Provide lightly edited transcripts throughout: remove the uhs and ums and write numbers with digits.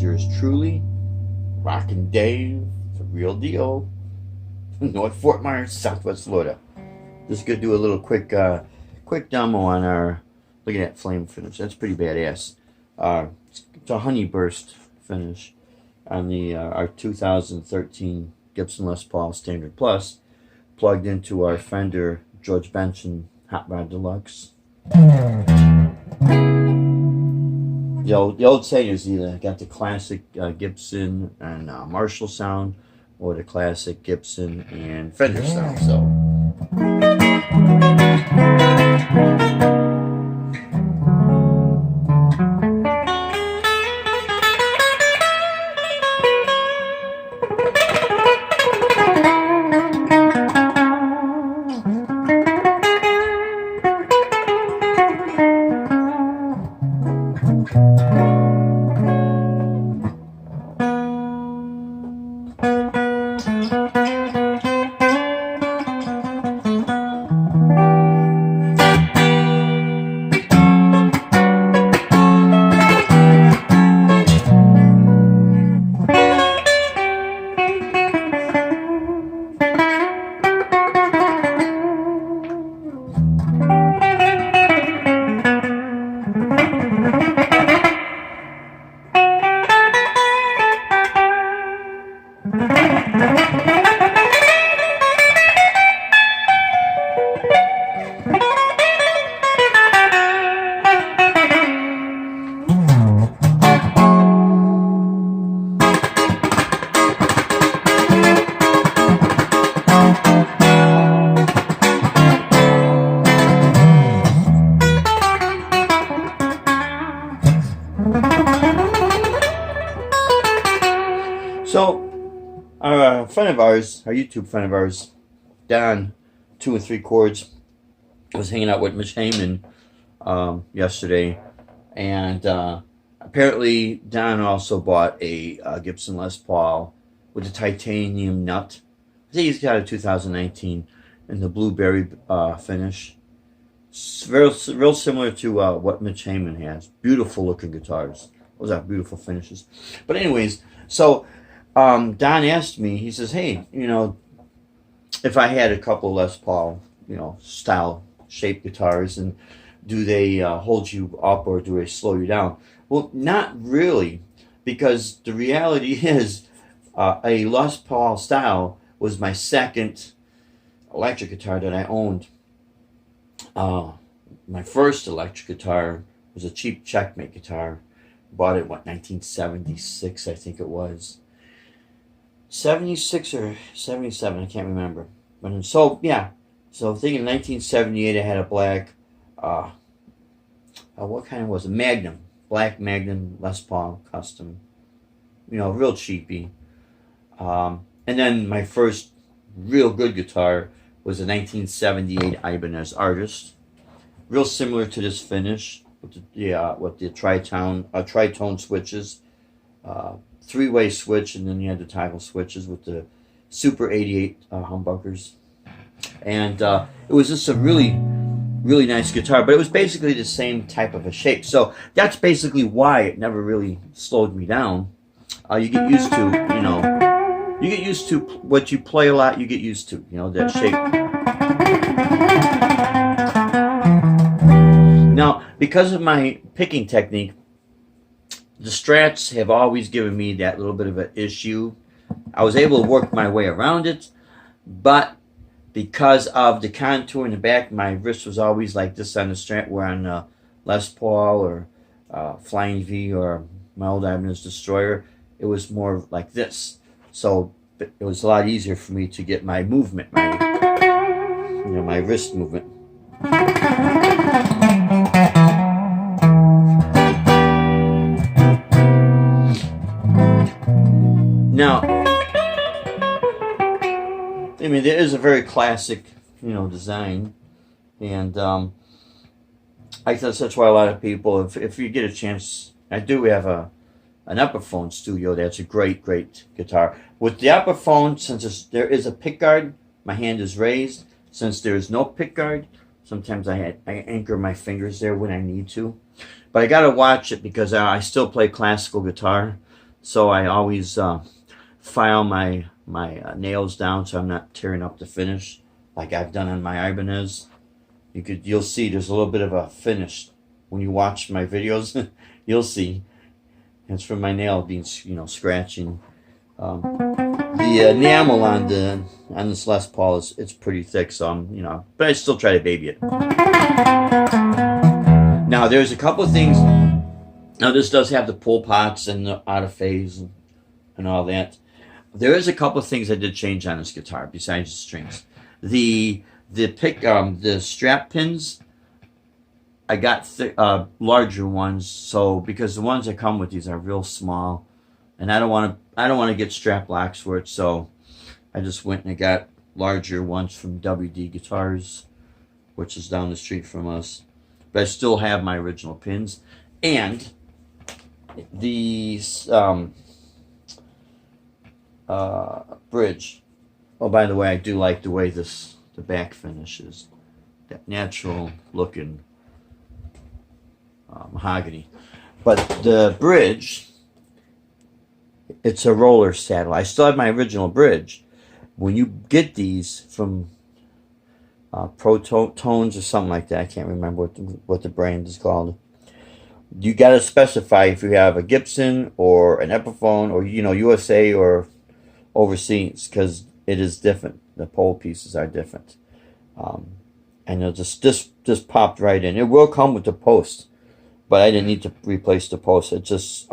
is yours truly, Rockin' Dave, the real deal, North Fort Myers, Southwest Florida. Just gonna do a little quick demo on our, look at that flame finish. That's pretty badass. It's a honey burst finish on the our 2013 Gibson Les Paul Standard Plus, plugged into our Fender George Benson Hot Rod Deluxe. The old saying is either got the classic Gibson and Marshall sound, or the classic Gibson and Fender sound. So. So, our friend of ours, our YouTube friend of ours, Don, 2 and 3 chords, was hanging out with Mitch Heyman yesterday, and apparently Don also bought a Gibson Les Paul with a titanium nut. I think he's got a 2019 in the blueberry finish. It's real similar to what Mitch Heyman has. Beautiful looking guitars. Those are beautiful finishes. But anyways, so Don asked me, he says, hey, you know, if I had a couple Les Paul, you know, style shaped guitars, and do they hold you up or do they slow you down? Well, not really, because the reality is a Les Paul style was my second electric guitar that I owned. My first electric guitar was a cheap Checkmate guitar. Bought it, what, 1976, I think it was. 76 or 77, I can't remember. But so, yeah. So thinking 1978, I had a black, what kind was it? Magnum. Black Magnum Les Paul custom. You know, real cheapy. And then my first real good guitar was a 1978 Ibanez Artist. Real similar to this finish with the tritone switches. 3-way switch, and then you had the toggle switches with the Super 88 humbuckers. And it was just a really, really nice guitar, but it was basically the same type of a shape. So that's basically why it never really slowed me down. You get used to, you know, you get used to what you play a lot, you get used to, you know, that shape. Now, because of my picking technique, the Strats have always given me that little bit of an issue. I was able to work my way around it, but because of the contour in the back, my wrist was always like this on the Strat, where on Les Paul or Flying V or my old Ibanez Destroyer, it was more like this. So it was a lot easier for me to get my movement, my wrist movement. Now, I mean, there is a very classic, you know, design, and I guess that's why a lot of people, if you get a chance, I do have an Epiphone Studio. That's a great guitar. With the Epiphone, since there is a pickguard, my hand is raised. Since there is no pickguard, sometimes I anchor my fingers there when I need to. But I gotta watch it because I still play classical guitar. So I always file my nails down so I'm not tearing up the finish like I've done on my Ibanez. You'll see there's a little bit of a finish when you watch my videos. You'll see it's from my nail being, you know, scratching. The enamel on this Les Paul it's pretty thick, so I'm, you know, but I still try to baby it. Now there's a couple of things. Now this does have the pull pots and the out of phase and all that. There is a couple of things I did change on this guitar besides the strings. The strap pins, I got larger ones, so because the ones that come with these are real small, and I don't want to get strap locks for it, so I just went and I got larger ones from WD Guitars, which is down the street from us. But I still have my original pins, and these bridge. Oh, by the way, I do like the way the back finish is, that natural looking mahogany. But the bridge, it's a roller saddle. I still have my original bridge. When you get these from Pro Tones or something like that, I can't remember what the brand is called. You got to specify if you have a Gibson or an Epiphone or, you know, USA or overseas, because it is different. The pole pieces are different, and it'll just popped right in. It will come with the post, but I didn't need to replace the post. I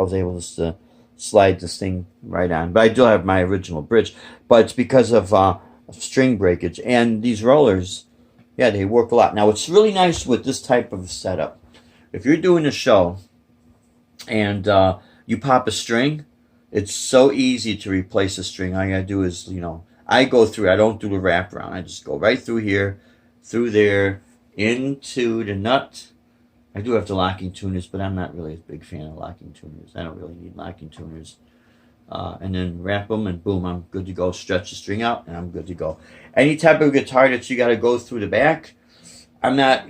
was able to slide this thing right on. But I do have my original bridge, but it's because of string breakage. And these rollers, yeah, they work a lot. Now it's really nice with this type of setup. If you're doing a show and you pop a string, it's so easy to replace a string. All you gotta do is, you know, I go through, I don't do the wraparound. I just go right through here, through there, into the nut. I do have the locking tuners, but I'm not really a big fan of locking tuners. I don't really need locking tuners. And then wrap them, and boom, I'm good to go. Stretch the string out, and I'm good to go. Any type of guitar that you got to go through the back, I'm not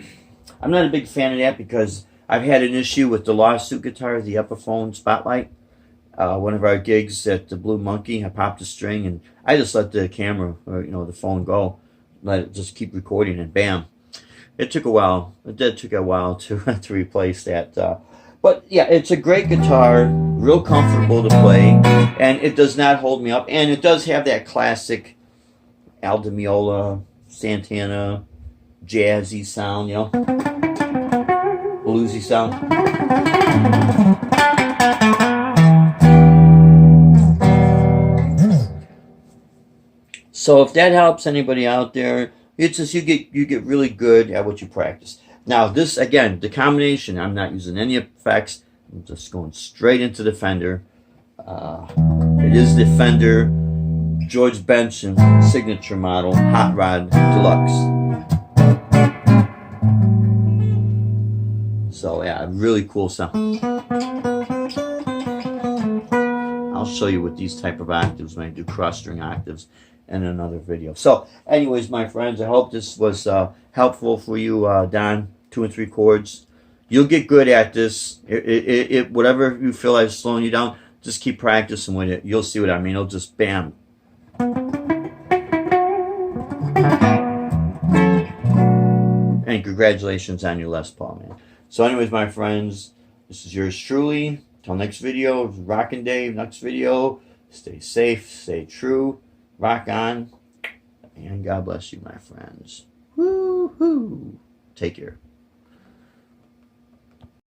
a big fan of that, because I've had an issue with the lawsuit guitar, the Epiphone Spotlight. One of our gigs at the Blue Monkey, I popped a string, and I just let the camera, or, you know, the phone go, let it just keep recording, and bam. It took a while. It did take a while to replace that. But yeah, it's a great guitar, real comfortable to play, and it does not hold me up. And it does have that classic Al Di Meola, Santana, jazzy sound, you know, bluesy sound. So if that helps anybody out there, it's just you get really good at what you practice. Now this, again, the combination, I'm not using any effects. I'm just going straight into the Fender. It is the Fender George Benson signature model Hot Rod Deluxe. So yeah, really cool sound. I'll show you with these type of octaves when I do cross string octaves in another video. So anyways, my friends, I hope this was helpful for you down 2 and 3 chords. You'll get good at this. Whatever you feel like slowing you down, just keep practicing with it. You'll see what I mean. It'll just bam. And congratulations on your Les Paul, man. So anyways, my friends, this is yours truly. Till next video, Rockin' Dave, next video. Stay safe, stay true. Rock on, and God bless you, my friends. Woo-hoo. Take care.